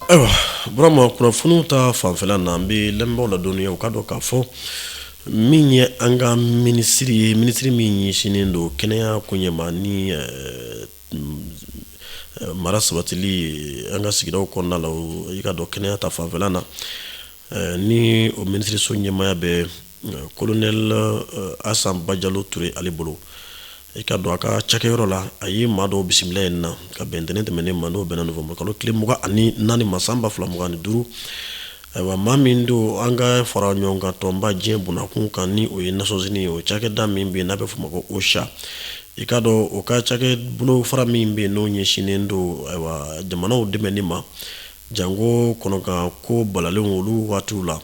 Ayiwa Burama kunnafoniw ta fanfɛla na an bɛ lamɛnbaaw ladɔnniya u ka dɔn k'a fɔ min ye an ka minisiri ye minisiri min ɲɛsinnen don kɛnɛya koɲɛma ni mara sabatili ye an ka sigidaw kɔnɔna la i ka dɔn kɛnɛya ta fanfɛla na ni o minisiriso ɲɛmaaya bɛ colonel Asan Bajalo Ture ale bolo i ka dɔn a ka cakɛyɔrɔ la a ye maa dɔw bisimila yen na ka bɛn ntɛnɛn tɛmɛnen ma n'o bɛnna Novembre kalo tile 24 ma san 2025 ayiwa maa min don an ka fara ɲɔgɔn kan tɔnba diɲɛ bunakun kan ni o ye Nations Unies ye o cakɛda min bɛ yen n'a bɛ f'o ma ko OCHA i ka dɔn o ka cakɛbolo fara min bɛ yen n'o ɲɛsinnen don ayiwa jamanaw dɛmɛni ma jango kɔnɔkan ko balalen olu waatiw la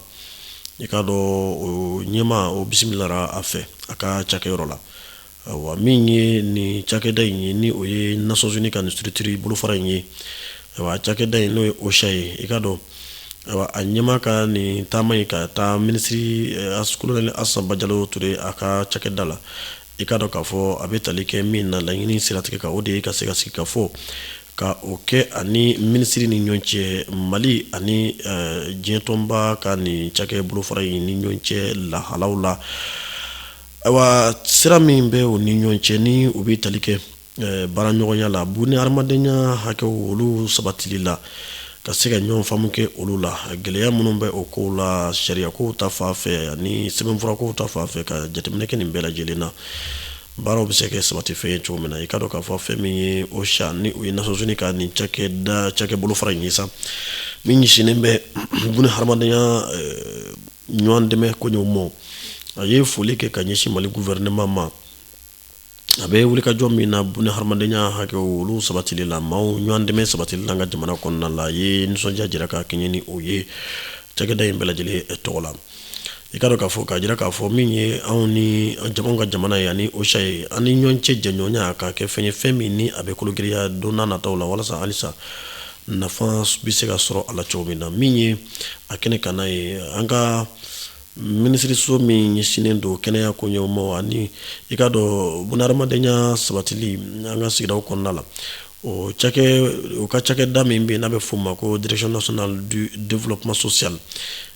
i ka dɔn o ɲɛma o bisimilara a fɛ a ka cakɛyɔrɔ la ayiwa min ye ni cakɛda in ye ni o ye Nations Unies ka nin structure bolofara in ye ayiwa cakɛda in n'o ye OCHA ye i ka dɔn ayiwa a ɲɛma ka nin taama in ka taa minisiri colonel Asan Bajalo Ture a ka cakɛda la i ka dɔn k'a fɔ a bɛ tali kɛ min na laɲini siratigɛ kan o de ye ka se ka sigi ka fɔ ka o kɛ ani minisiri ni ɲɔgɔn cɛ Mali ani diɲɛ tɔnba ka nin cakɛ bolofara in ni ɲɔgɔn cɛ lahalaw la ayiwa sira min bɛ o ni ɲɔgɔn cɛ ni u bɛ tali kɛ baaraɲɔgɔnya la buni hadamadenya hakɛw olu sabatili la ka se ka ɲɔgɔn faamu kɛ olu la gɛlɛya minnu bɛ o kow la sariyakow ta fan fɛ ani sɛbɛnfurakow ta fan fɛ ka jateminɛ kɛ nin bɛɛ lajɛlen na baaraw bɛ se ka kɛ sabati fɛn ye cogo min na i ka dɔn k'a fɔ fɛn min ye OCHA ni o ye Nations Unies ka nin cakɛ bolofara in ye sa min ɲɛsinnen bɛ buni hadamadenya ɲɔgɔn dɛmɛ koɲɛw ma a ye foli kɛ ka ɲɛsin Mali gouvernement ma a bɛ wulikajɔ min na buni hadamadenya hakɛw olu sabatili la maaw ɲɔgɔn dɛmɛ sabatili la an ka jamana kɔnɔna la a ye nisɔndiya jira ka kɛɲɛ ni o ye cakɛda in bɛɛ lajɛlen tɔgɔ la i ka dɔn k'a fɔ k'a jira k'a fɔ min ye anw ni anw ka jamana ye ani OCHA ye an ni ɲɔgɔn cɛ jɛɲɔgɔnya ka kɛ fɛn ye fɛn min ni a bɛ kologiriya don n'a nataw la walasa halisa nafa bɛ se ka sɔrɔ a la cogo min na min ye a kɛnɛ kan n'a ye an ka minisiriso min ɲɛsinnen don kɛnɛya koɲɛw ma ani i ka dɔn bunahadamadenya sabatili an ka sigidaw kɔnɔna la o ka cakɛda min bɛ yen n'a bɛ f'o ma ko Direction nationale du développement social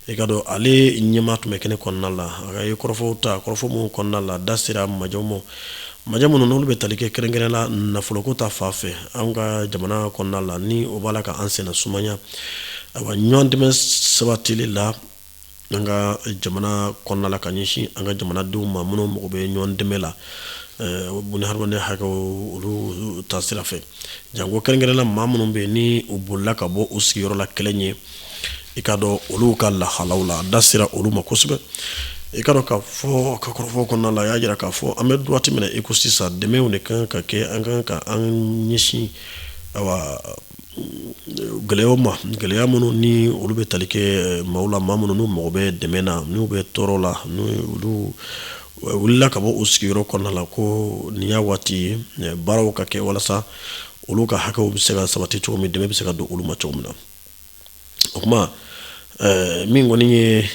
i ka dɔn ale ɲɛma tun bɛ kɛnɛ kɔnɔna la a ka ye kɔrɔfɔ minnu kɔnɔna la da sera majɔ minnu n'olu bɛ tali kɛ kɛrɛnkɛrɛn la nafoloko ta fan fɛ an ka jamana kɔnɔna la ni o b'a la ka an senna sumaya ayiwa ɲɔgɔn dɛmɛ sabatili la an ka jamana kɔnɔna la ka ɲɛsin an ka jamanadenw ma minnu mago bɛ ɲɔgɔn dɛmɛ la buni hadamadenya hakɛw olu ta sira fɛ jango kɛrɛnkɛrɛn la maa minnu bɛ yen ni u bolila ka bɔ u sigiyɔrɔ la kɛlɛ ɲɛ i ka dɔn olu ka lahalaw la da sera olu ma kosɛbɛ i ka dɔn k'a fɔ ka kɔrɔfɔ kɔnɔna la a y'a jira k'a fɔ an bɛ waati min na i ko sisan dɛmɛw de kan ka kɛ an kan ka an ɲɛsin ayiwa gɛlɛya minnu ni olu bɛ tali kɛ maaw la maa minnu n'u mago bɛ dɛmɛ na n'u bɛ tɔɔrɔ la olu wulila ka bɔ u sigiyɔrɔ kɔnɔna la ko nin y'a waati ye baaraw ka kɛ walasa olu ka hakɛw bɛ se ka sabati cogo min dɛmɛ bɛ se ka don olu ma cogo min na o kuma min kɔni ye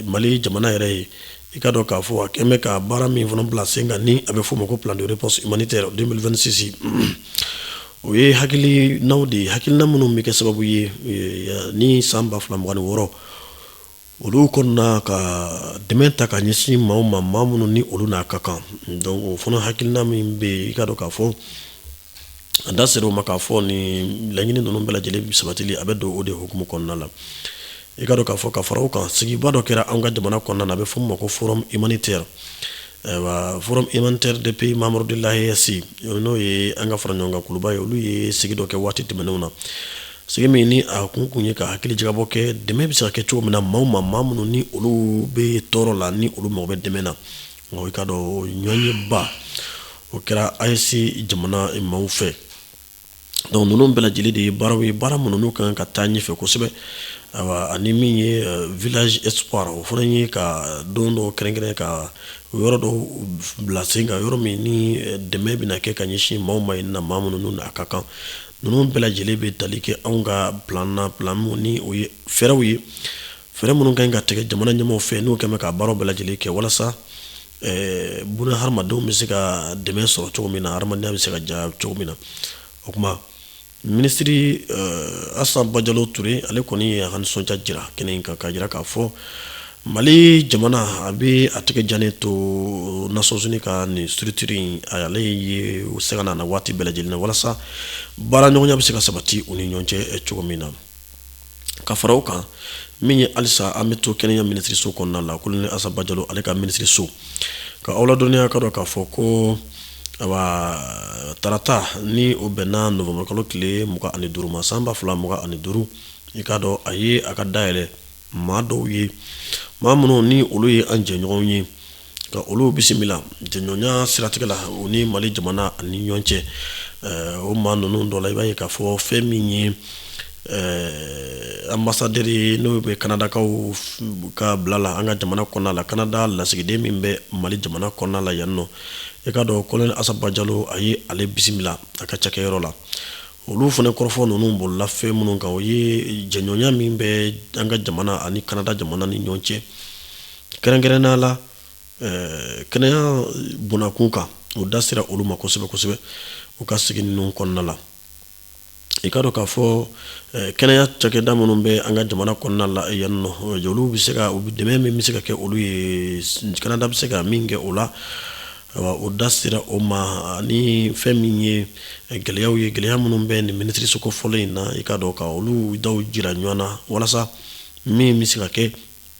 Mali jamana yɛrɛ ye i ka dɔn k'a fɔ a kɛn bɛ ka baara min fana bila sen kan ni a bɛ f'o ma ko plan de réponse humanitaire 2026 o ye hakilinaw de ye hakilina minnu bɛ kɛ sababu ye ni san 2026 olu kɔnɔna ka dɛmɛ ta ka ɲɛsin maaw ma maa minnu ni olu n'a ka kan donc o fana hakilina min bɛ yen i ka dɔn k'a fɔ a da sera o ma k'a fɔ nin laɲini ninnu bɛɛ lajɛlen sabatili a bɛ don o de hukumu kɔnɔna la i ka dɔn k'a fɔ ka fara o kan sigiba dɔ kɛra an ka jamana kɔnɔna na a bɛ f'o ma ko forum humanitaire forum humanitaire des pays membres de l'AES n'o ye an ka fara ɲɔgɔn kan kuluba ye olu ye sigi dɔ kɛ waati tɛmɛnenw na sigi min ni a kun ye ka hakili jagabɔ kɛ dɛmɛ bɛ se ka kɛ cogo min na maa minnu ni olu bɛ tɔɔrɔ la ni olu mago bɛ dɛmɛ na nka i ka dɔn ɲɔnyeba o kɛra AES jamana maaw fɛ donc ninnu bɛɛ lajɛlen de ye baaraw ye baara minnu n'u kan ka taa ɲɛfɛ kosɛbɛ ani min ye village espoir o fana ye ka don dɔ kɛrɛnkɛrɛn ka yɔrɔ dɔ bila sen kan yɔrɔ min ni dɛmɛ bɛna kɛ ka ɲɛsin maaw ma yen na maa minnu n'u n'a ka kan ninnu bɛɛ lajɛlen bɛ tali kɛ anw ka plan min ni o ye fɛɛrɛw ye fɛɛrɛ minnu kan ka tigɛ jamana ɲɛmaaw fɛ n'u kɛn bɛ ka baaraw bɛɛ lajɛlen kɛ walasa buna hadamadenw bɛ se ka dɛmɛ sɔrɔ cogo min na hadamadenya bɛ se ka diya cogo min na o kuma ministre Assane Bajalo Touré ale kɔni a ka nisɔndiya jira kɛnɛ in kan k'a jira k'a fɔ Mali jamana a bɛ a tɛgɛ jannen to Nations Unies ka nin structure in ale ye o se ka na waati bɛɛ lajɛlen na walasa baara ɲɔgɔnya bɛ se ka sabati u ni ɲɔgɔn cɛ cogo min na ka fara o kan min ye halisa an bɛ to kɛnɛya ministre so kɔnɔna la colonel Assane Bajalo ale ka ministre so ka aw ladɔnniya ka dɔn k'a fɔ ko tarata ni o bɛnna novembre kalo tile 25 ma san 2025 i ka dɔn a ye a ka dayɛlɛ maa dɔw ye maa minnu ni olu ye an jɛɲɔgɔnw ye ka olu bisimila jɛɲɔgɔnya siratigɛ la u ni Mali jamana ani ɲɔgɔn cɛ o maa ninnu dɔ la i b'a ye k'a fɔ fɛn min ye ambassadeur ye n'o bɛ Kanadakaw ka bila la an ka jamana kɔnɔna la Kanada lasigiden min bɛ Mali jamana kɔnɔna la yan nɔ i ka dɔn colonel Assane Bajalo a ye ale bisimila a ka cakɛyɔrɔ la olu fana kɔrɔfɔ ninnu bolila fɛn minnu kan o ye jɛɲɔgɔnya min bɛ an ka jamana ani Kanada jamana ni ɲɔgɔn cɛ kɛrɛnkɛrɛnnenya la kɛnɛya bonnakun kan o da sera olu ma kosɛbɛ kosɛbɛ u ka sigi ninnu kɔnɔna la i ka dɔn k'a fɔ kɛnɛya cakɛda minnu bɛ an ka jamana kɔnɔna la yan nɔ olu bɛ se ka dɛmɛ min bɛ se ka kɛ olu ye Kanada bɛ se ka min kɛ o la o da sera o ma ni fɛn min ye gɛlɛyaw ye gɛlɛya minnu bɛ nin ministre so fɔlɔ in na i ka dɔn ka olu daw jira ɲɔgɔn na walasa min bɛ se ka kɛ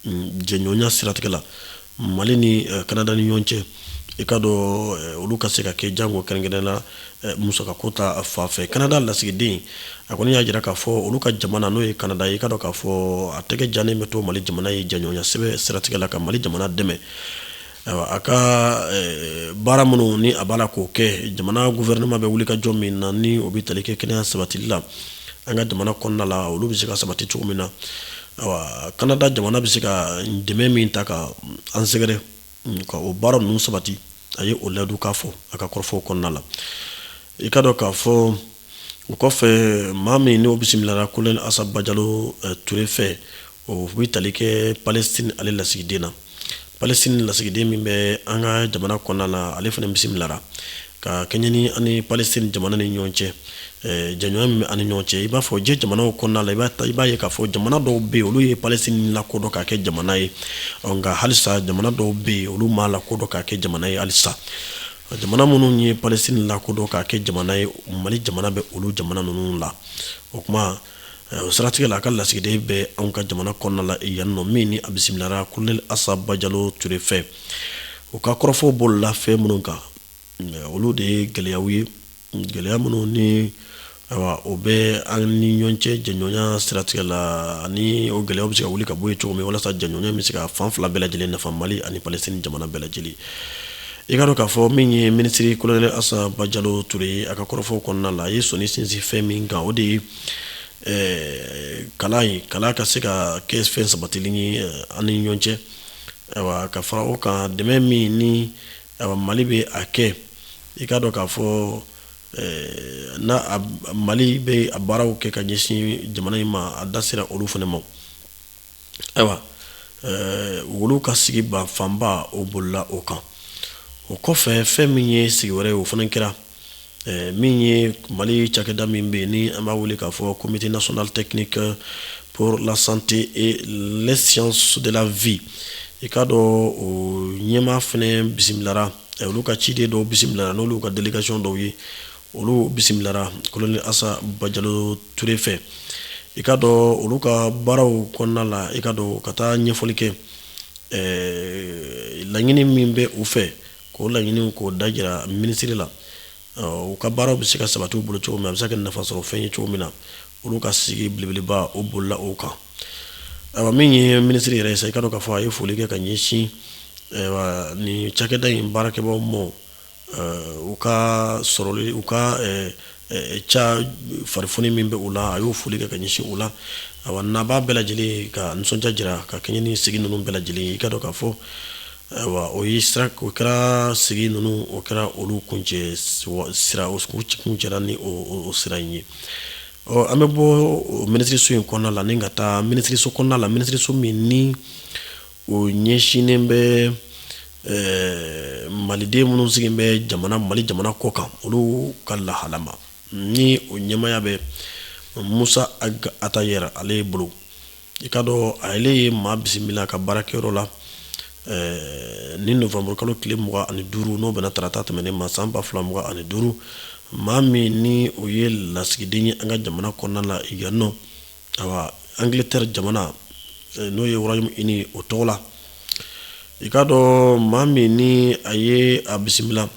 jɛɲɔgɔnya siratigɛ la Mali ni Kanada ni ɲɔgɔn cɛ i ka dɔn olu ka se ka kɛ jango kɛrɛnkɛrɛnnen la musakako ta fan fɛ Kanada lasigiden a kɔni y'a jira k'a fɔ olu ka jamana n'o ye Kanada ye i ka dɔn k'a fɔ a tɛgɛ jannen bɛ to Mali jamana ye jɛɲɔgɔnya sɛbɛn siratigɛ la ka Mali jamana dɛmɛ a ka baara minnu ni a b'a la k'o kɛ jamana gouvernement bɛ wuli ka jɔ min na ni o bɛ tali kɛ kɛnɛya sabatili la an ka jamana kɔnɔna la olu bɛ se ka sabati cogo min na Kanada jamana bɛ se ka dɛmɛ min ta ka an sɛgɛrɛ ka o baara ninnu sabati a ye o ladu k'a fɔ a ka kɔrɔfɔ kɔnɔna la i ka dɔn k'a fɔ o kɔfɛ maa min n'o bisimilara colonel Assane Bajalo Touré fɛ o bɛ tali kɛ Palestine ale lasigiden na Palestine lasigiden min bɛ an ka jamana kɔnɔna la ale fana bisimilara ka kɛɲɛ ani Palestine jamana ni ɲɔgɔn cɛ jɛɲɔgɔnya min bɛ ani ɲɔgɔn cɛ i b'a fɔ diɲɛ jamanaw kɔnɔna la i b'a ye k'a fɔ jamana dɔw bɛ yen olu ye Palestine lakodɔn k'a kɛ jamana ye nka halisa jamana dɔw bɛ yen olu m'a lakodɔn k'a kɛ jamana ye halisa jamana minnu ye Palestine lakodɔn k'a kɛ jamana ye Mali jamana bɛ olu jamana ninnu la o kuma o siratigɛ la a ka lasigiden bɛ anw ka jamana kɔnɔna la yan nɔ min ni a bisimilara colonel Assane Bajalo Touré fɛ o ka kɔrɔfɔ bolila fɛn minnu kan olu de ye gɛlɛyaw ye gɛlɛya minnu ni o bɛ an ni ɲɔgɔn cɛ jɛɲɔgɔnya siratigɛ la ani o gɛlɛyaw bɛ se ka wuli ka bɔ yen cogo min walasa jɛɲɔgɔnya bɛ se ka fan fila bɛɛ lajɛlen nafa Mali ani Palestine jamana bɛɛ lajɛlen i ka dɔn k'a fɔ min ye ministre colonel Assane Bajalo Touré a ka kɔrɔfɔ kɔnɔna la a ye sɔnni sinsin fɛn min kan o de ye kalan ka se ka kɛ fɛn sabatili ye an ni ɲɔgɔn cɛ ka fara o kan dɛmɛ min ni Mali bɛ a kɛ i ka dɔn k'a fɔ na Mali bɛ a baaraw kɛ ka ɲɛsin jamana in ma a da sera olu fana ma ayiwa olu ka sigi fanba o bolila o kan o kɔfɛ fɛn min ye sigi wɛrɛ ye o fana kɛra min ye Mali cakɛda min bɛ yen ni an b'a wele k'a fɔ comité national technique pour la santé et les sciences de la vie i ka dɔn o ɲɛmaa fana bisimilara olu ka ciden dɔw bisimilara n'olu ka délégation dɔw ye olu bisimilara colonel Assane Bajalo Touré fɛ i ka dɔn olu ka baaraw kɔnɔna la i ka dɔn ka taa ɲɛfɔli kɛ laɲini min bɛ u fɛ k'o laɲini k'o da jira ministre la u ka baaraw bɛ se ka sabati u bolo cogo min a bɛ se ka nafa sɔrɔ fɛn ye cogo min na olu ka sigi belebeleba o bolila o kan min ye ministre yɛrɛ ye sa i ka dɔn k'a fɔ a ye foli kɛ ka ɲɛsin nin cakɛda in baarakɛbagaw ma u ka sɔrɔli u ka ca farifoni min bɛ u la a y'o foli kɛ ka ɲɛsin u la naba bɛɛ lajɛlen ka nisɔndiya jira ka kɛɲɛ ni sigi ninnu bɛɛ lajɛlen i ka dɔn k'a fɔ o kɛra sigi ninnu o kɛra olu kuncɛ sira o kun cɛla ni o sira in ye an bɛ bɔ ministre so in kɔnɔna la ni ka taa ministre so kɔnɔna la ministre so min ni o ɲɛsinnen bɛ maliden minnu sigilen bɛ Mali jamana kɔ kan olu ka lahala ma ni o ɲɛmaya bɛ Musa Ag Atayer ale bolo i ka dɔn ale ye maa bisimila ka baarakɛyɔrɔ la ni novembre kalo tile 25 n'o bɛna tarata tɛmɛnen ma san 2025 maa min ni o ye lasigiden ye an ka jamana kɔnɔna la yan nɔ awa Angleterre jamana n'o ye Royaume-Uni o tɔgɔ la i ka dɔn maa min ni a ye a bisimila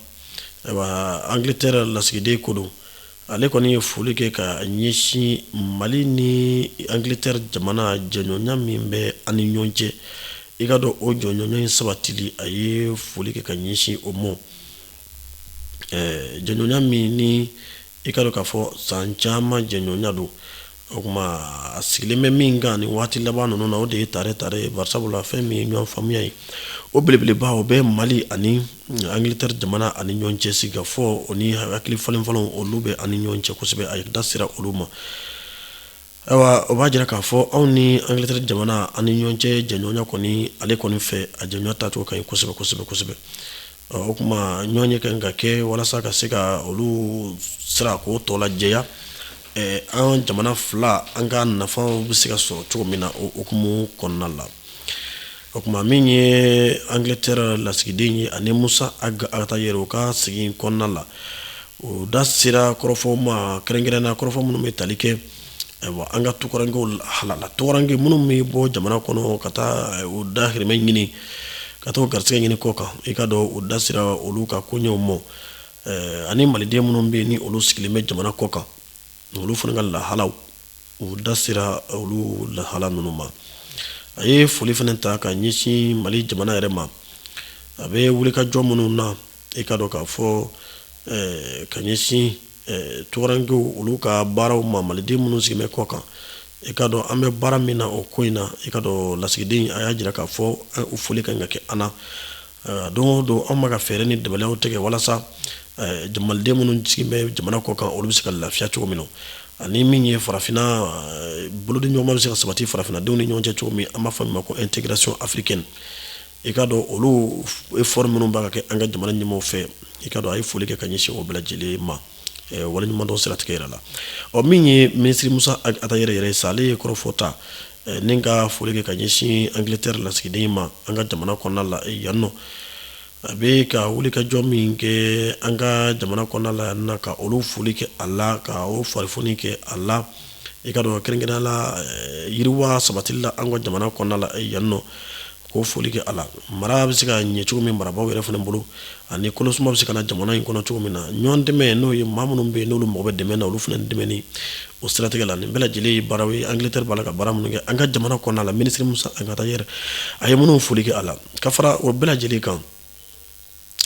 awa Angleterre lasigiden ko don ale kɔni ye foli kɛ ka ɲɛsin Mali ni Angleterre jamana jɛɲɔgɔnya min bɛ ani ɲɔgɔn cɛ i ka dɔn o jɛɲɔgɔnya in sabatili a ye foli kɛ ka ɲɛsin o mɔ jɛɲɔgɔnya min ni i ka dɔn k'a fɔ san caman jɛɲɔgɔnya don o kuma a sigilen bɛ min kan ni waati laban ninnu na o de ye tare barisabula fɛn min ye ɲɔgɔn faamuya ye o belebeleba o bɛ Mali ani Angleterre jamana ani ɲɔgɔn cɛ sigi ka fɔ o ni hakili falen-falenw olu bɛ ani ɲɔgɔn cɛ kosɛbɛ a da sera olu ma awa o b'a jira k'a fɔ anw ni Angleterre jamana ani ɲɔgɔn cɛ jɛɲɔgɔnya kɔni ale kɔni fɛ a jɛɲɔgɔnya tacogo ka ɲi kosɛbɛ o kuma ɲɔgɔn ye kan ka kɛ walasa ka se ka olu sira k'o tɔ lajɛya an jamana fila an ka nafaw bɛ se ka sɔrɔ cogo min na o hukumu kɔnɔna la o kuma min ye Angleterre lasigiden ye ani Musa Ag Atayer o ka sigi kɔnɔna la o da sera kɔrɔfɔ ma kɛrɛnkɛrɛnna kɔrɔfɔ minnu bɛ tali kɛ an ka tukɔrɔnkɛw halala tukɔrɔnkɛ minnu bɛ bɔ jamana kɔnɔ ka taa o dahirimɛ ɲini ka taa o garisɛgɛ ɲini kɔ kan i ka dɔn o da sera olu ka koɲɛw mɔ ani maliden minnu bɛ ni olu sigilen bɛ jamana kɔ kan olu fana ka lahalaw u da sera olu lahala ninnu ma a ye foli fana ta ka ɲɛsin Mali jamana yɛrɛ ma a bɛ wulikajɔ minnu na i ka dɔn k'a fɔ ka ɲɛsin tukɔrɔnkɛw olu ka baaraw ma maliden minnu sigilen bɛ kɔ kan i ka dɔn an bɛ baara min na o ko in na i ka dɔn lasigiden a y'a jira k'a fɔ o foli kan ka kɛ an na don o don an bɛ ka fɛɛrɛ ni dabaliyaw tigɛ walasa maliden minnu sigilen bɛ jamana kɔ kan olu bɛ se ka lafiya cogo min na ani min ye farafinna bolodi ɲɔgɔnma bɛ se ka sabati farafinnadenw ni ɲɔgɔn cɛ cogo min an b'a fɔ min ma ko intégration africaine i ka dɔn olu effort minnu b'a ka kɛ an ka jamana ɲɛmaaw fɛ i ka dɔn a ye foli kɛ ka ɲɛsin o bɛɛ lajɛlen ma waleɲumandɔn siratigɛ yɛrɛ la min ye ministre Musa Ag Atayer yɛrɛ ye sa ale ye kɔrɔfɔta ni ka foli kɛ ka ɲɛsin Angleterre lasigiden ma an ka jamana kɔnɔna la yan nɔ a bɛ ka wulikajɔ min kɛ an ka jamana kɔnɔna la yan nɔ ka olu foli kɛ a la ka o farifoni kɛ a la i ka dɔn kɛrɛnkɛrɛnnenya la yiriwa sabatili la an ka jamana kɔnɔna la yan nɔ k'o foli kɛ a la mara bɛ se ka ɲɛ cogo min marabaaw yɛrɛ fana bolo ani kɔnɔsuma bɛ se ka na jamana in kɔnɔ cogo min na ɲɔgɔn dɛmɛ n'o ye maa minnu bɛ yen n'olu mago bɛ dɛmɛ na olu fana dɛmɛni o siratigɛ la nin bɛɛ lajɛlen ye baaraw ye Angleterre b'a la ka baara minnu kɛ an ka jamana kɔnɔna la ministre Musa Ag Atayer a ye minnu foli kɛ a la ka fara o bɛɛ lajɛlen kan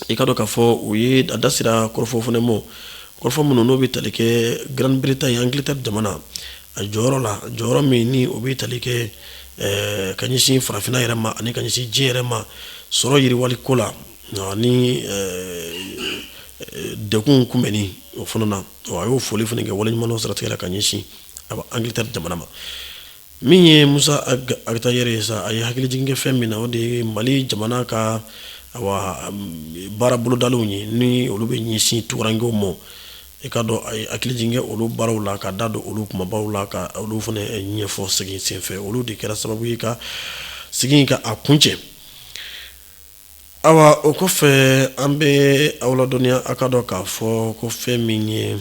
i ka dɔn k'a fɔ u ye a da sera kɔrɔfɔ fana mɔ kɔrɔfɔ minnu n'o bɛ tali kɛ Grande-Bretagne Angleterre jamana a jɔyɔrɔ min ni o bɛ tali kɛ ka ɲɛsin farafinna yɛrɛ ma ani ka ɲɛsin diɲɛ yɛrɛ ma sɔrɔ yiriwali ko la ani dekun kunbɛnni o fana na a y'o foli fana kɛ waleɲumandɔn siratigɛ la ka ɲɛsin Angleterre jamana ma min ye Musa Ag Atayer ye sa a ye hakilijigin kɛ fɛn min na o de ye Mali jamana ka baara bolodalenw ye ni olu bɛ ɲɛsin tukɔrɔnkɛw ma i ka dɔn a ye hakilijigin kɛ olu baaraw la ka da don olu kumabaw la ka olu fana ɲɛfɔ sigi senfɛ olu de kɛra sababu ye ka sigi ka a kuncɛ awa o kɔfɛ an bɛ aw ladɔnniya a ka dɔn k'a fɔ ko fɛn min ye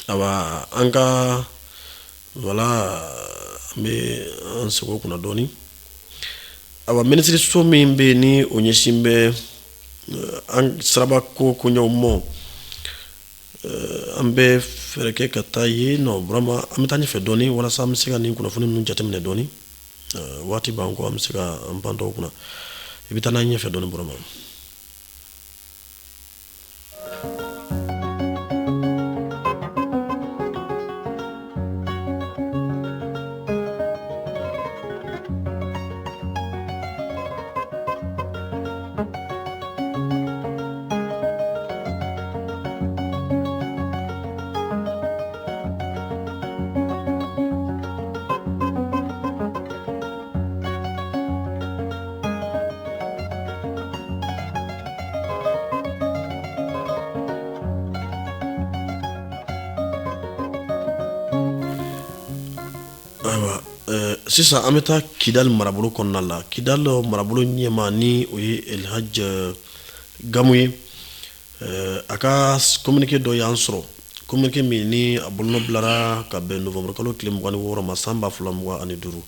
awa an ka wala an bɛ an seko kunna dɔɔni awa minisiriso min bɛ yen ni o ɲɛsin bɛ an siraba ko koɲɛw mɔ an bɛ fɛɛrɛ kɛ ka taa yen nɔ vraiment an bɛ taa ɲɛfɛ dɔɔni walasa an bɛ se ka nin kunnafoni ninnu jateminɛ dɔɔni waati b'an kɔ an bɛ se ka an pan dɔw kunna i bɛ taa n'an ɲɛfɛ dɔɔni vraiment ayiwa sisan an bɛ taa Kidal marabolo kɔnɔna la Kidal marabolo ɲɛmaa ni o ye Elhaj Gamu ye a ka communiqué dɔ y'an sɔrɔ communiqué min ni a bolonɔ bilara ka bɛn novembre kalo tile 26 ma san 2025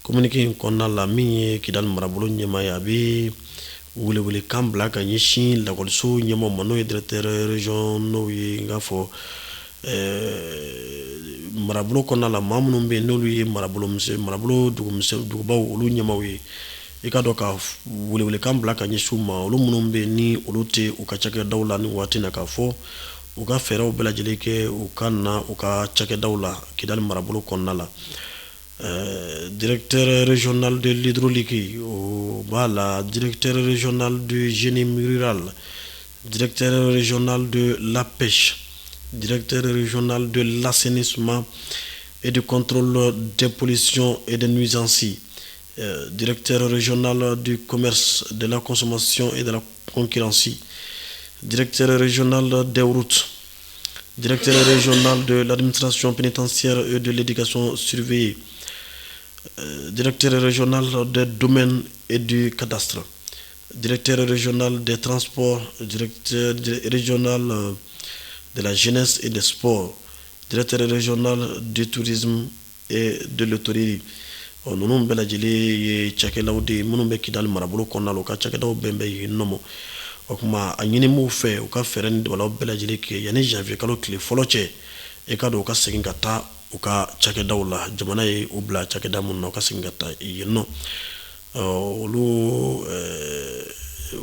communiqué in kɔnɔna la min ye Kidal marabolo ɲɛmaa ye a bɛ welewelekan bila ka ɲɛsin lakɔliso ɲɛmaaw ma n'o ye directeur régionaux ye n k'a fɔ marabolo kɔnɔna la maa minnu bɛ yen n'olu ye marabolo dugubaw olu ɲɛmaaw ye i ka dɔn ka welewelekan bila ka ɲɛsin u ma olu minnu bɛ yen ni olu tɛ u ka cakɛdaw la ni waati na k'a fɔ u ka fɛɛrɛw bɛɛ lajɛlen kɛ u ka na u ka cakɛdaw la Kidal marabolo kɔnɔna la directeur régional de l'hydraulique o b'a la directeur régional du génie rural directeur régional de la pêche directeur régional de l'assainissement et du contrôle des pollutions et des nuisances, directeur régional du commerce, de la consommation et de la concurrence, directeur régional des routes, directeur régional de l'administration pénitentiaire et de l'éducation surveillée, directeur régional des domaines et du cadastre, directeur régional des transports, directeur régional de la jeunesse et des sports, directeur régional du tourisme et de l'hôtellerie. Ninnu bɛɛ lajɛlen ye cakɛdaw de ye minnu bɛ Kidal marabolo kɔnɔna la u ka cakɛdaw bɛɛ bɛ yen nɔ o kuma a ɲini m'u fɛ u ka fɛɛrɛ ni dabalaw bɛɛ lajɛlen kɛ yanni janvier kalo tile fɔlɔ cɛ i ka dɔn u ka segin ka taa u ka cakɛdaw la jamana ye u bila cakɛda minnu na u ka segin ka taa yen nɔ olu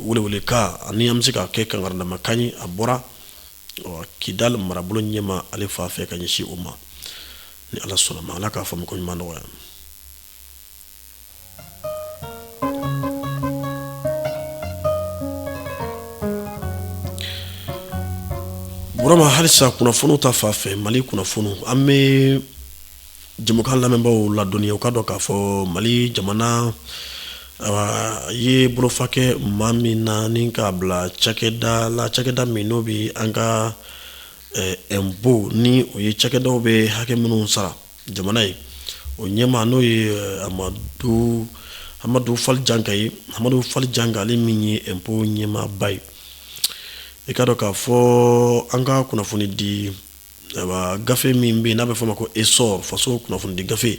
welewelekan ani an bɛ se ka kɛ kangarindamakan ye a bɔra Kidal marabolo ɲɛmaa ale fa fɛ ka ɲɛsin o ma ni Ala sɔnna ma Ala k'a faamu ko ɲuman nɔgɔya. Burama halisa kunnafoniw ta fan fɛ Mali kunnafoniw an bɛ jɛmukan lamɛnbaaw ladɔnniya u ka dɔn k'a fɔ Mali jamana ye bolofa kɛ maa min na ni k'a bila cakɛda la cakɛda min n'o bɛ an ka impôt ni o ye cakɛdaw bɛ hakɛ minnu sara jamana ye o ɲɛmaa n'o ye Amadu Fali Janga ye Amadu Fali Janga ale min ye impôt ɲɛmaaba ye i ka dɔn k'a fɔ an ka kunnafoni di gafe min bɛ yen n'a bɛ fɔ o ma ko ESOR faso kunnafoni di gafe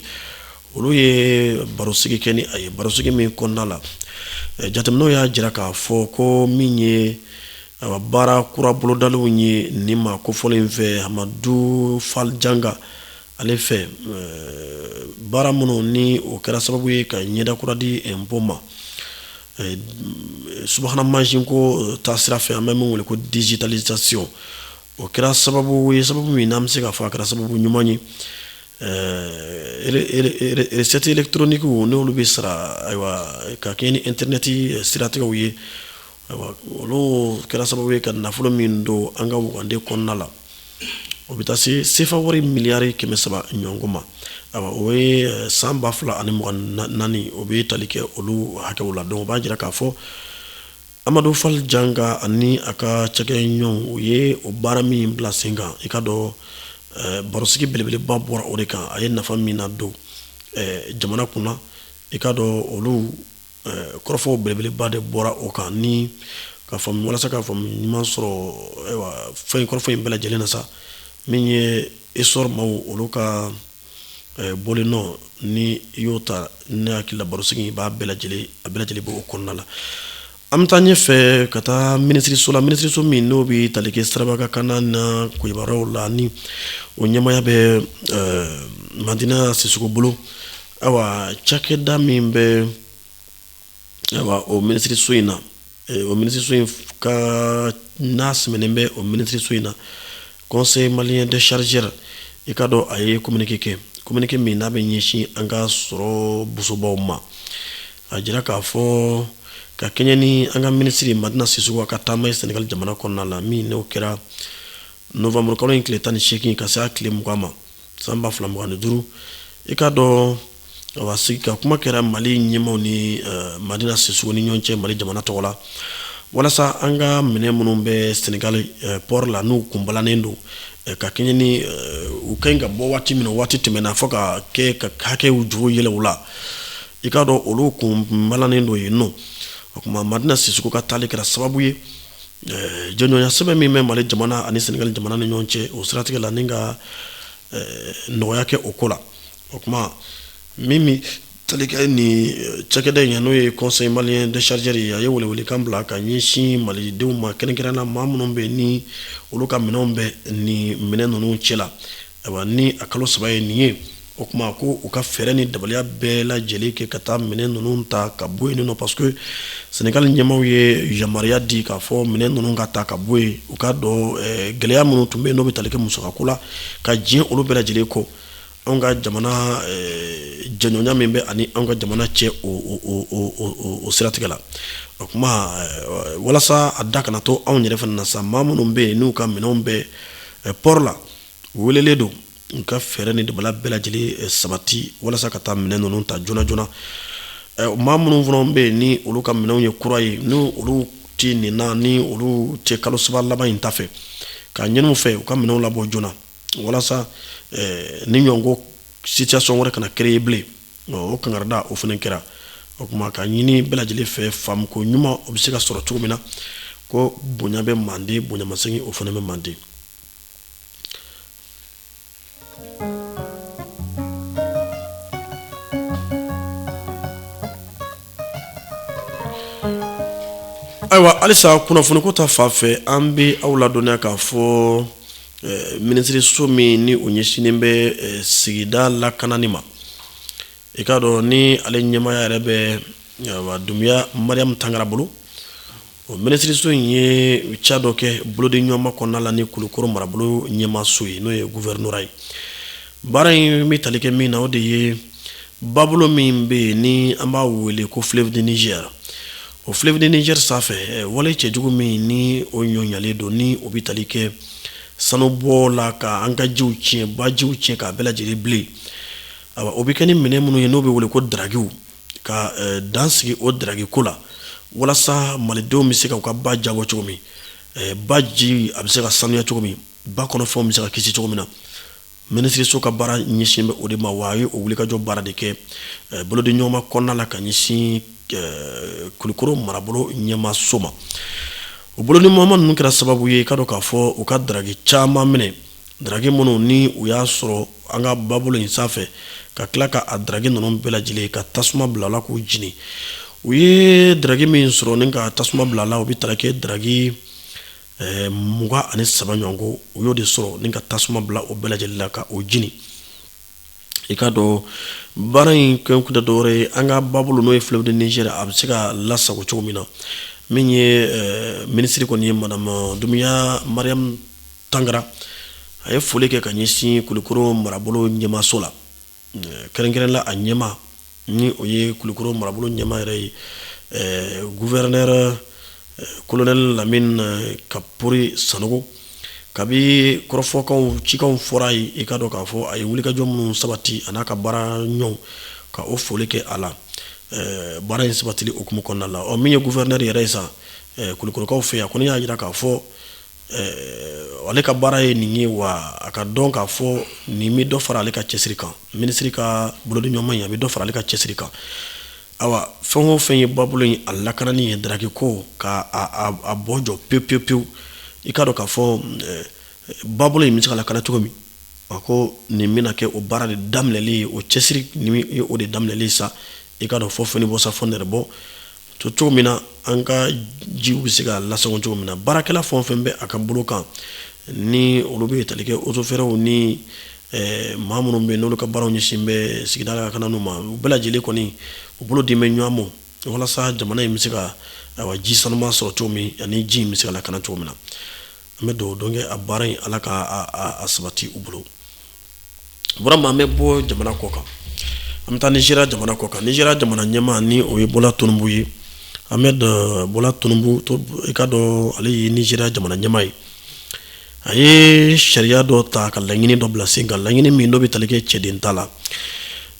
olu ye barosigi kɛ ni a ye barosigi min kɔnɔna la jateminɛw y'a jira k'a fɔ ko min ye baara kura bolodaliw ye nin ma kofɔlen in fɛ Amadu Fali Janga ale fɛ baara minnu ni o kɛra sababu ye ka ɲɛda kura di impôt ma subahana mansin ko taasira fɛ an bɛ min wele ko digitalisation o kɛra sababu ye sababu min n'an bɛ se k'a fɔ a kɛra sababu ɲuman ye recette électronique n'olu bɛ sara ayiwa ka kɛ ni internet siratigɛw ye ayiwa olu kɛra sababu ye ka nafolo min don an ka wugande kɔnɔna la o bɛ taa se sefa wari miliyari 300 ɲɔgɔn ma ayiwa o ye san 2024 o bɛ tali kɛ olu hakɛw la donc o b'a jira k'a fɔ Amadu Fali Janga ani a ka cakɛɲɔgɔnw o ye o baara min bila sen kan i ka dɔn barosigi belebeleba bɔra o de kan a ye nafa min na don jamana kunna i ka dɔn olu kɔrɔfɔw belebeleba de bɔra o kan ni ka faamu walasa ka faamu ɲuman sɔrɔ ayiwa fɛn kɔrɔfɔ in bɛɛ lajɛlen na sa min ye ESOR maaw olu ka bɔlen nɔ ni i y'o ta ne hakili la barosigi i b'a bɛɛ lajɛlen bɛ o kɔnɔna la an bɛ taa ɲɛfɛ ka taa minisiriso la minisiriso min n'o bɛ tali kɛ sirabakanna na Koyibaraw la ni o ɲɛmaaya bɛ Madina Sisoko bolo ayiwa cakɛda min bɛ ayiwa o minisiriso in na o minisiriso in ka n'a sɛmɛnen bɛ o minisiriso in na conseil malien des chargeurs i ka dɔn a ye communiqué min n'a bɛ ɲɛsin an ka sɔrɔ busobaw ma a jira k'a fɔ ka kɛɲɛ ni an ka minisiri Madina Sisoko a ka taama ye Senegal jamana kɔnɔna la min n'o kɛra novembre kalo in tile 18 ka se a tile 20 ma san 2025 i ka dɔn a sigi ka kuma kɛra Mali ɲɛmaaw ni Madina Sisoko ni ɲɔgɔn cɛ Mali jamana tɔgɔ la walasa an ka minɛn minnu bɛ Senegal port la n'u kunbalanen don ka kɛɲɛ ni u ka ɲi ka bɔ waati min na waati tɛmɛna fɔ ka kɛ ka hakɛw juru yɛlɛ u la i k'a dɔn olu kun malanen dɔ yen nɔ o kuma Madina Sisoko ka taali kɛra sababu ye jɛɲɔgɔnya sɛbɛn min bɛ Mali jamana ani Senegal jamana ni ɲɔgɔn cɛ o siratigɛ la ni ka nɔgɔya kɛ o ko la o kuma min tali kɛ ni cakɛda in n'o ye Conseil malien des chargeurs ye a ye welewelekan bila ka ɲɛsin malidenw ma kɛrɛnkɛrɛnnenya la maa minnu bɛ ni olu ka minɛnw bɛ ni minɛn ninnu cɛla ayiwa ni a kalo 3 ye nin ye o kuma ko u ka fɛɛrɛ ni dabaliya bɛɛ lajɛlen kɛ ka taa minɛn ninnu ta ka bɔ yen nɔ parce que Senegal ɲɛmaaw ye yamaruya di k'a fɔ minɛn ninnu ka ta ka bɔ yen u ka dɔn gɛlɛya minnu tun bɛ yen n'o bɛ tali kɛ musakako la ka diɲɛ olu bɛɛ lajɛlen kɔ anw ka jamana jɛɲɔgɔnya min bɛ ani anw ka jamana cɛ o siratigɛ la o kuma walasa a da kana to anw yɛrɛ fana na sa maa minnu bɛ yen n'u ka minɛnw bɛ port la u welelen don u ka fɛɛrɛ ni dabaliya bɛɛ lajɛlen sabati walasa ka taa minɛn ninnu ta joona joona maa minnu fana bɛ yen ni olu ka minɛnw ye kura ye ni olu tɛ nin na ni olu tɛ kalo 3 laban in ta fɛ ka ɲini u fɛ u ka minɛnw labɔ joona walasa ni ɲɔgɔnko situation wɛrɛ kana créer bilen o kangarida o fana kɛra o kuma ka ɲini bɛɛ lajɛlen fɛ faamuko ɲuman o bɛ se ka sɔrɔ cogo min na ko bonya bɛ mande bonyamasegin o fana bɛ mande. Ayiwa halisa kunnafoni ko ta fan fɛ an bɛ aw ladɔnniya k'a fɔ minisiriso min ni o ɲɛsinnen bɛ sigida lakanani ma i k'a dɔn ni ale ɲɛmaaya yɛrɛ bɛ Dunbiya Mariam Tangara bolo o minisiriso in ye ca dɔ kɛ bolodi ɲɔgɔnma kɔnɔna la ni Kulukoro marabolo ɲɛmaaso ye n'o ye gouverneur ye baara in bɛ tali kɛ min na o de ye babolo min bɛ yen ni an b'a wele ko fleuve du Niger o fleuve du Niger sanfɛ wale cɛjugu min ni o ɲɔɲalen don ni o bɛ tali kɛ sanubɔ la ka an ka jiw tiɲɛ bajiw tiɲɛ k'a bɛɛ lajɛlen bilen o bɛ kɛ ni minɛn minnu ye n'o bɛ wele ko dragiw ka dan sigi o dragi ko la walasa malidenw bɛ se ka u ka ba jabɔ cogo min ba ji a bɛ se ka sanuya cogo min ba kɔnɔfɛnw bɛ se ka kisi cogo min na minisiriso ka baara ɲɛsin bɛ o de ma wa a ye o wulikajɔ baara de kɛ bolodi ɲɔgɔnma kɔnɔna la ka ɲɛsin Kulukoro marabolo ɲɛmaaso ma o bolodi ɲɔgɔnma ninnu kɛra sababu ye ka dɔn k'a fɔ u ka dragi caman minɛ dragi minnu ni u y'a sɔrɔ an ka babolo in sanfɛ ka tila ka a dragi ninnu bɛɛ lajɛlen ka tasuma bila la k'u jeni u ye dragi min sɔrɔ ni ka tasuma bila la o bɛ tala kɛ dragi 23 ɲɔgɔn u y'o de sɔrɔ ni ka tasuma bila o bɛɛ lajɛlen la ka o jeni i ka dɔn baara in kɛ kun tɛ dɔwɛrɛ ye an ka babolo n'o ye fleuve du Niger a bɛ se ka lasago cogo min na min ye minisiri kɔni ye madame Dunbiya Mariam Tangara a ye foli kɛ ka ɲɛsin Kulukoro marabolo ɲɛmaaso la kɛrɛnkɛrɛnnen la a ɲɛma ni o ye Kulukoro marabolo ɲɛma yɛrɛ ye gouverneur colonel Lamine Kapori Sanogo kabi kɔrɔfɔkanw cikanw fɔra ye i ka dɔn k'a fɔ a ye wulikajɔ minnu sabati a n'a ka baara ɲɔgɔn ka o foli kɛ a la baara in sabatili okumu kɔnɔna la min ye gouverneur yɛrɛ ye sa Kulukorokaw fɛ yan ko ne y'a jira k'a fɔ ale ka baara ye nin ye wa a ka dɔn k'a fɔ nin bɛ dɔ fara ale ka cɛsiri kan minisiri ka bolodi ɲɔgɔnma in a bɛ dɔ fara ale ka cɛsiri kan awa fɛn o fɛn ye babolo in a lakanani ye dragi ko ka a bɔ jɔ pewu i ka dɔn k'a fɔ babolo in bɛ se ka lakana cogo min a ko nin bɛna kɛ o baara de daminɛli ye o cɛsiri nin ye o de daminɛli sa i ka dɔn fɔ fɛn bɔ sa fɔ nɛrɛ bɔ to cogo min na an ka jiw bɛ se ka lasago cogo min na baarakɛla fɛn o fɛn bɛ a ka bolo kan ni olu bɛ tali kɛ autofɛrɛw ni maa minnu bɛ yen n'olu ka baaraw ɲɛsin bɛ sigida lakananiw ma u bɛɛ lajɛlen kɔni u bolo di bɛ ɲɔgɔn ma walasa jamana in bɛ se ka ji sanuman sɔrɔ cogo min ani ji in bɛ se ka lakana cogo min na an bɛ dugawu dɔn kɛ a baara in ala ka a sabati u bolo burama an bɛ bɔ jamana kɔ kan an bɛ taa Nizeriya jamana kɔ kan Nizeriya jamana ɲɛmaa ni o ye Bola Tinubu ye Ahmed Bola Tinubu i ka dɔn ale ye Nizeriya jamana ɲɛmaa ye a ye sariya dɔ ta ka laɲini dɔ bila sen kan laɲini min dɔ bɛ tali kɛ cɛden ta la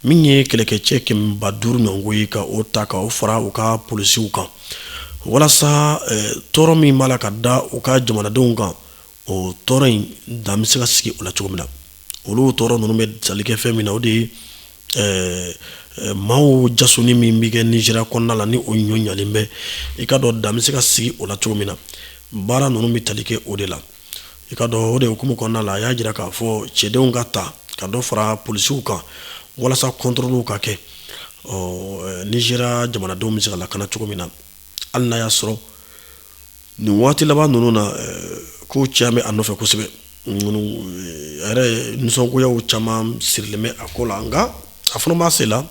min ye kɛlɛkɛcɛ 500 ɲɔgɔn ye ka o ta ka o fara u ka polisiw kan walasa tɔɔrɔ min b'a la ka da u ka jamanadenw kan o tɔɔrɔ in dan bɛ se ka sigi o la cogo min na olu tɔɔrɔ ninnu bɛ tali kɛ fɛn min na o de ye maaw jasoni min bɛ kɛ Nizeriya kɔnɔna la ni o ɲɔ ɲalen bɛ i ka dɔn dan bɛ se ka sigi o la cogo min na baara ninnu bɛ tali kɛ o de la i ka dɔn o de hukumu kɔnɔna la a y'a jira k'a fɔ cɛdenw ka ta ka dɔ fara polisiw kan walasa kɔntorɔluw ka kɛ Nizeriya jamanadenw bɛ se ka lakana cogo min na hali n'a y'a sɔrɔ nin waati laban ninnu na ko cɛ bɛ a nɔfɛ kosɛbɛ a yɛrɛ nisɔngoyaw caman sirilen bɛ a ko la nka a fana b'a se la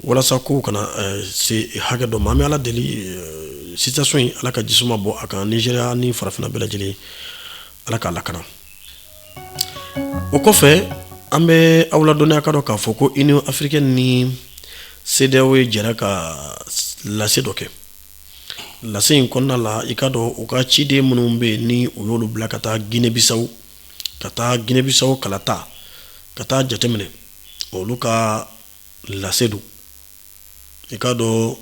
walasa ko kana se hakɛ dɔ ma an bɛ ala deli situation in ala ka jisuma bɔ a kan Nizeriya ni farafinna bɛɛ lajɛlen ala k'a lakana o kɔfɛ an bɛ aw ladɔnniya ka dɔn k'a fɔ ko Union africaine ni CEDEAO ye jɛra ka lase dɔ kɛ lase in kɔnɔna la i ka dɔn u ka ciden minnu bɛ yen ni u y'olu bila ka taa Guinée-Bissau kalata ka taa jateminɛ olu ka lase don i ka dɔn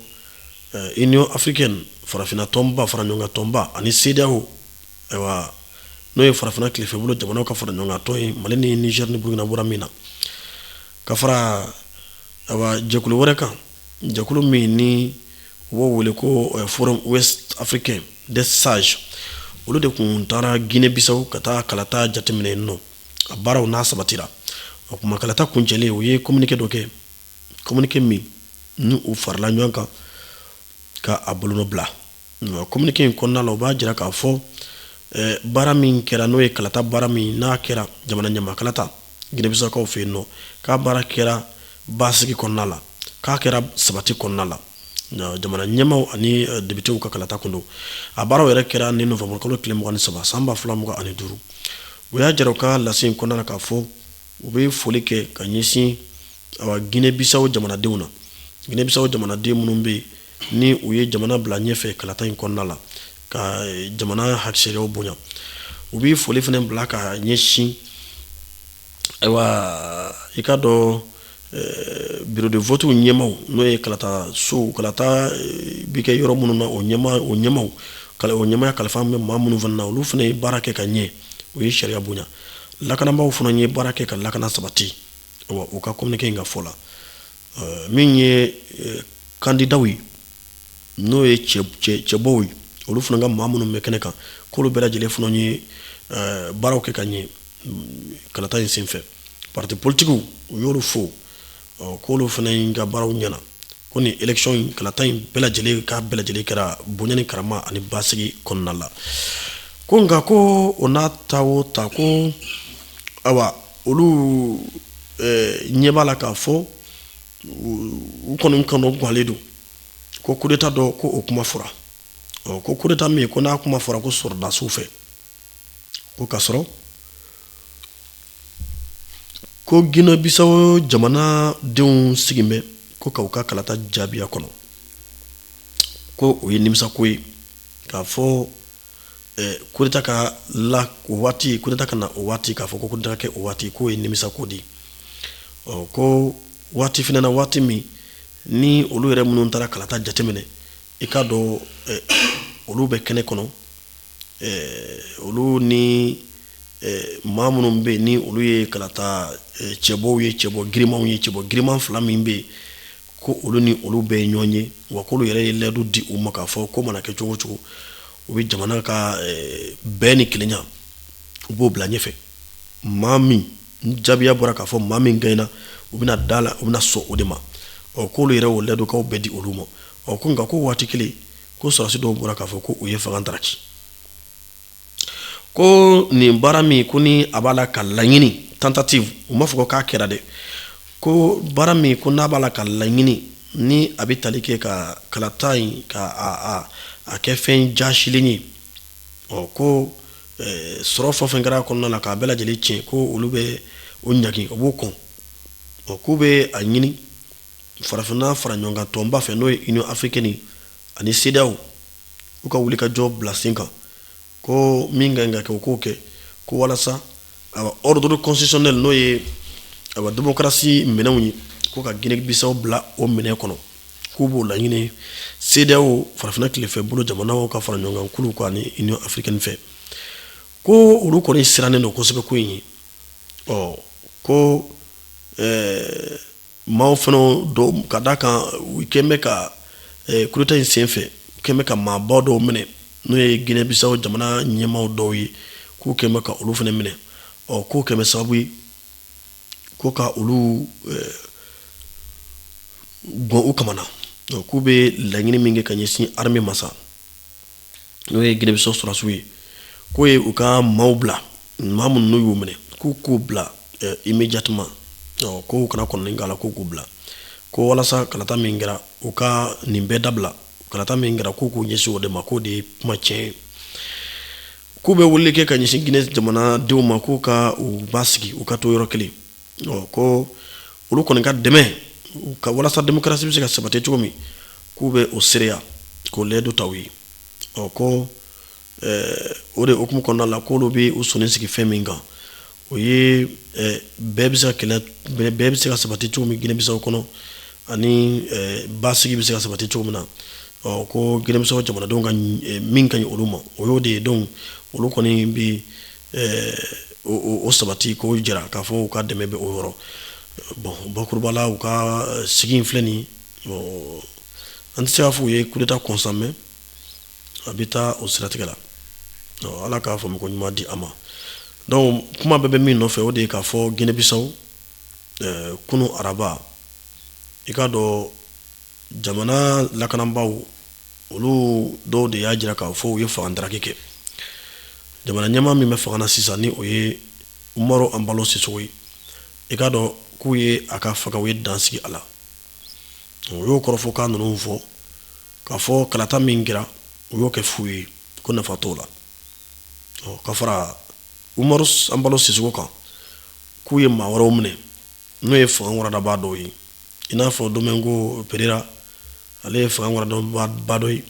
Union africaine farafinna tɔnba fara ɲɔgɔn kan tɔnba ani CEDEAO ayiwa n'o ye farafinna tilefɛbolo jamanaw ka fara ɲɔgɔn kan tɔn ye Mali ni Niger ni Burkina bɔra min na ka fara ayiwa jɛkulu wɛrɛ kan jɛkulu min ni u b'o wele ko Forum Ouest Africain des Sages olu de kun taara Guinée-Bissau ka taa kalata jateminɛ yen nɔ a baaraw n'a sabatira o kuma kalata kuncɛlen u ye communiqué dɔ kɛ communiqué min ni u farala ɲɔgɔn kan ka a bolonɔ bila communiqué in kɔnɔna la u b'a jira k'a fɔ baara min kɛra n'o ye kalata baara min n'a kɛra jamana ɲɛma kalata Guinée-Bissaukaw fɛ yen nɔ k'a baara kɛra basigi kɔnɔna la k'a kɛra sabati kɔnɔna la jamana ɲɛmaw ani députéw ka kalata kun don a baaraw yɛrɛ kɛra ni novembre kalo tile 23 san 2025 u y'a jira u ka lase in kɔnɔna la k'a fɔ u bɛ foli kɛ ka ɲɛsin Guinée-Bissau jamanadenw na Guinée-Bissau jamanaden minnu bɛ yen ni u ye jamana bila ɲɛfɛ kalata in kɔnɔna la ka jamana hakisɛriyaw bonya u bɛ foli fana bila ka ɲɛsin ayiwa i ka dɔn bureau de vote ɲɛmaw n'o ye kalata bi kɛ yɔrɔ minnu na o ɲɛmaya kalifa bɛ maa minnu fana na olu fana ye baara kɛ ka ɲɛ u ye sariya bonya lakanabaaw fana ye baara kɛ ka lakana sabati u ka communiqué in ka fɔ la min ye candidat ye n'o ye cɛbɔw ye olu fana ka maa minnu bɛ kɛnɛ kan k'olu bɛɛ lajɛlen fana ye baaraw kɛ ka ɲɛ kalata in senfɛ parti politiques u y'olu fo k'olu fana ka baaraw ɲɛna ko ni élection in kalata in bɛɛ lajɛlen kɛra bonya ni karama ani basigi kɔnɔna la ko nka ko o n'a ta o ta ko awa olu ɲɛ b'a la k'a fɔ u kɔni kanu guwanlen don ko coup d'état dɔ ko o kuma fɔra ko coup d'état min ko n'a kuma fɔra ko sɔrɔdasiw fɛ ko k'a sɔrɔ ko Guinée-Bissau jamanadenw sigilen bɛ ko k'u ka kalata jaabiya kɔnɔ ko o ye nimisako ye k'a fɔ coup d'état ka la o waati coup d'état ka na o waati k'a fɔ ko coup d'état kɛ o waati k'o ye nimisako de ye ko waati fana na waati min ni olu yɛrɛ minnu taara kalata jateminɛ i ka dɔn olu bɛ kɛnɛ kɔnɔ olu ni maa minnu bɛ yen ni olu ye kalata cɛbɔw ye cɛbɔ girimanw fila min bɛ yen ko olu ni olu bɛɛ ye ɲɔgɔn ye wa k'olu yɛrɛ ye lɛdu di u ma k'a fɔ ko mana kɛ cogo o cogo u bɛ jamana ka bɛɛ ni kelenya u b'o bila ɲɛfɛ maa min jaabiya bɔra k'a fɔ maa min gagné u bɛna da la u bɛna sɔn o de ma k'olu yɛrɛ o lɛdukaw bɛɛ di olu ma ko nka ko waati kelen ko sɔrɔsi dɔw bɔra k'a fɔ ko u ye fanga ndaraki ko nin baara min ko ni a b'a la ka laɲini tentative u m'a fɔ ko k'a kɛra dɛ ko baara min ko n'a b'a la ka laɲini ni a bɛ tali kɛ ka kalata in ka a kɛ fɛn jasilen ye ko sɔrɔ fɛn o fɛn kɛra kɔnɔna la k'a bɛɛ lajɛlen tiɲɛ ko olu bɛ o ɲagin o b'o kɔn k'u bɛ a ɲini farafinna fara ɲɔgɔn kan tɔnba fɛ n'o ye Union africaine ani CEDEAO u ka wuli ka jɔ bila sen kan ko min ka kɛ o k'o kɛ ko walasa ordre constitutionnel n'o ye démocratie minɛnw ye ko ka Guinée-Bissau bila o minɛn kɔnɔ k'u b'o laɲini CEDEAO farafinna tilefɛ bolo jamanaw ka fara ɲɔgɔn kan k'olu ko ani Union africaine fɛ ko olu kɔni sirannen don kosɛbɛ ko in ye ko maaw fana dɔw ka d'a kan u kɛn bɛ ka kudeta in senfɛ u kɛn bɛ ka maaba dɔw minɛ n'o ye Guinée Bissau jamana ɲɛmaaw dɔw ye k'u kɛn bɛ ka olu fana minɛ k'o kɛn bɛ sababu ye ko ka olu gɔn u kamana k'u bɛ laɲini min kɛ ka ɲɛsin armée ma sa n'o ye Guinée Bissau sɔrɔsiw ye k'o ye u ka maaw bila maa minnu n'u y'u minɛ k'u bila immédiatement ko u kana kɔnɔni k'a la k'u bila ko walasa kalata min kɛra u ka nin bɛɛ dabila kalata min kɛra k'u ɲɛsin o de ma k'o de ye kuma tiɲɛ ye k'u bɛ wuli kɛ ka ɲɛsin Guinée jamanadenw ma k'u ka u ba sigi u ka to yɔrɔ kelen ko olu kɔni ka dɛmɛ ka walasa démocratie bɛ se ka sabati cogo min k'u bɛ o seereya k'o lɛdu ta u ye ko o de hukumu kɔnɔna la k'olu bɛ u sɔnni sigi fɛn min kan o ye bɛɛ bɛ se ka sabati cogo min Guinée Bissau kɔnɔ ani basigi bɛ se ka sabati cogo min na ko Guinée Bissau jamanadenw ka min ka ɲi olu ma o y'o de ye donc olu kɔni bɛ o sabati k'o jira k'a fɔ u ka dɛmɛ bɛ o yɔrɔ bon bakuruba la u ka sigi in filɛ nin an tɛ se k'a fɔ u ye coup d'état constant mais a bɛ taa o siratigɛ la ala k'a faamu ko ɲuman di a ma donc kuma bɛɛ bɛ min nɔfɛ o de ye k'a fɔ Guinée Bissau kunu araba i k'a dɔn jamana lakanabaaw olu dɔw de y'a jira k'a fɔ u ye fangadaraki kɛ jamana ɲɛmaa min bɛ fanga na sisan ni o ye Umaru Embalo Sissoco ye i k'a dɔn k'u ye a ka fanga u ye dansigi a la o y'o kɔrɔfɔ kan ninnu fɔ k'a fɔ kalata min kɛra u y'o kɛ fu ye ko nafa t'o la ka fara Umaru Embalo Sissoco kan k'u ye maa wɛrɛw minɛ n'o ye fanga waradaba dɔw ye i n'a fɔ Domingo Pereira ale ye fanga waradaba dɔ ye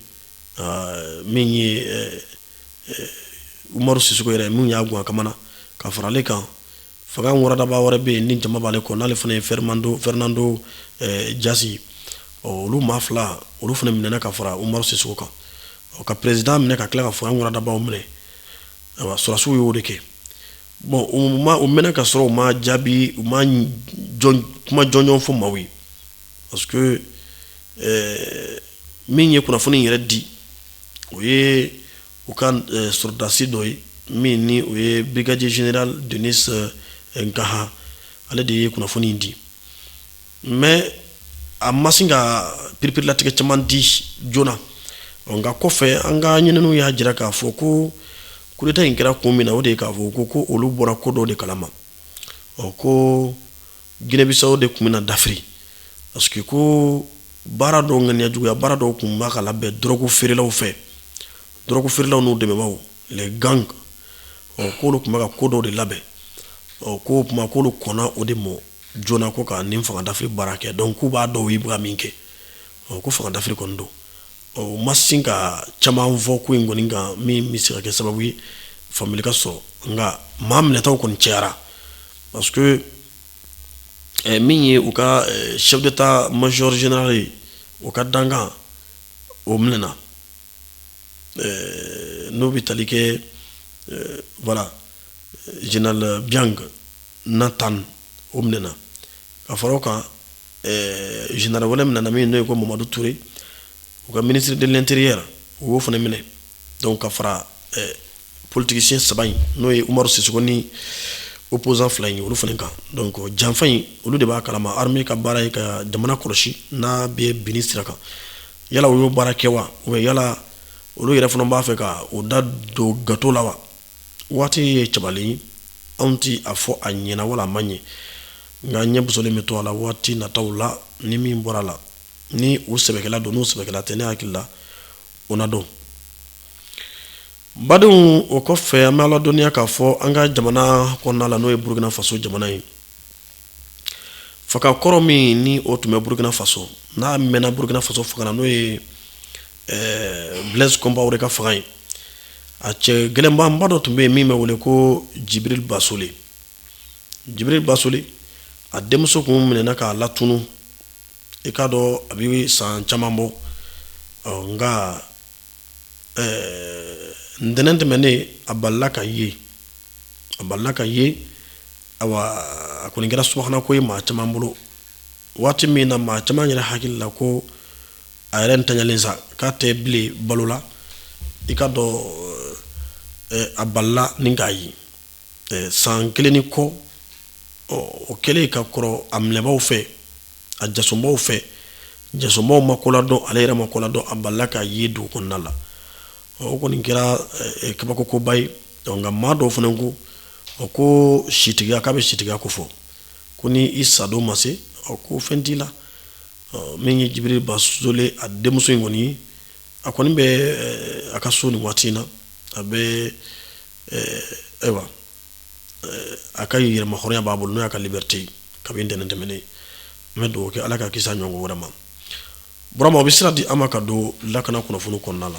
min ye Umaru Sissoco yɛrɛ min y'a gun a kamana ka fara ale kan fanga waradaba wɛrɛ bɛ yen ni jama b'ale kɔ n'ale fana ye Fernando Dias olu maa fila olu fana minɛna ka fara Umaru Sissoco kan ka président minɛ ka tila ka fanga waradabaw minɛ sɔrɔsiw y'o de kɛ bon o mɛnna ka sɔrɔ u ma jaabi u ma kuma jɔnjɔn fɔ maaw ye parce que min ye kunnafoni in yɛrɛ di o ye u ka sɔrɔdasi dɔ ye min ni o ye brigadier général Denis Nkaha ale de ye kunnafoni in di mais a ma sin ka piripirilatigɛ caman di joona nka kɔfɛ an ka ɲininiw y'a jira k'a fɔ ko coup d'état in kɛra kun min na o de ye k'a fɔ ko olu bɔra ko dɔ de kalama ko Guinée Bissau de tun bɛna dafiri parce que ko baara dɔw ŋaniyajuguya baara dɔw tun b'a ka labɛn drogue feerelaw fɛ drogue feerelaw n'u dɛmɛbaaw les gangs k'olu tun bɛ ka ko dɔw de labɛn k'o tuma k'olu kɔnna o de mɔ joona ko ka nin fanga dafiri baara kɛ donc k'u b'a dɔw ye bɛ ka min kɛ ko fanga dafiri kɔni don o ma sin ka caman fɔ ko in kɔni kan min bɛ se ka kɛ sababu ye faamuyali ka sɔrɔ nka maa minɛtaw kɔni cayara parce que min ye u ka chef d'état major général ye u ka dankan o minɛna n'o bɛ tali kɛ voilà général Biang Nathan o minɛna ka fara o kan général wɛrɛ minɛna min n'o ye ko Mamadou Touré u ka ministre de l'intérieur u y'o fana minɛ donc ka fara politicien saba in n'o ye Umaru Sissoco ni opposant fila in olu fana kan donc janfa in olu de b'a kalama armée ka baara ye ka jamana kɔlɔsi n'a bɛ binni sira kan yala u y'o baara kɛ wa ou bien yala olu yɛrɛ fana b'a fɛ ka o da don gato la wa waati ye cabalen ye anw ti a fɔ a ɲɛna wala a ma ɲɛ nka ɲɛ busolen bɛ to a la waati nataw la ni min bɔra a la ni u sɛbɛkɛla don n'u sɛbɛkɛla tɛ ne hakili la o na dɔn badenw o kɔfɛ an bɛ ala dɔnniya k'a fɔ an ka jamana kɔnɔna la n'o ye Burkina Faso jamana ye faga kɔrɔ min ni o tun bɛ Burkina Faso n'a mɛnna Burkina Faso fanga na n'o ye Blaise Compaoré ka fanga ye a cɛ gɛlɛnba dɔ tun bɛ yen min bɛ wele ko Djibril Bassolé a denmuso kun minɛna k'a latunu i k'a dɔn a bɛ san caman bɔ nka ntɛnɛn tɛmɛnen a balila ka ye awa a kɔni kɛra subahana ko ye maa caman bolo waati min na maa caman yɛrɛ hakili la ko a yɛrɛ ntanyalen sa k'a tɛ bilen balo la i ka dɔn a balila ni k'a ye san kelen ni kɔ o kɛlen ka kɔrɔ a minɛbaw fɛ a jasonbaw fɛ jasonbaw ma ko ladɔn ale yɛrɛ ma ko ladɔn a balila k'a ye dugu kɔnɔna la o kɔni kɛra kabakokoba ye nka maa dɔw fana ko sitigiya k'a bɛ sitigiya ko fɔ ko ni i sadon ma se ko fɛn t'i la min ye Jibiri Basole a denmuso in kɔni ye a kɔni bɛ a ka so nin waati in na a bɛ ayiwa a ka yɛrɛmahɔrɔnya b'a bolo n'o y'a ka liberté ye kabini ntɛnɛn tɛmɛnen n bɛ dugawu kɛ Ala ka kisi a ɲɔgɔn wɛrɛ ma Burama o bɛ sira di an ma ka don lakana kunnafoni kɔnɔna la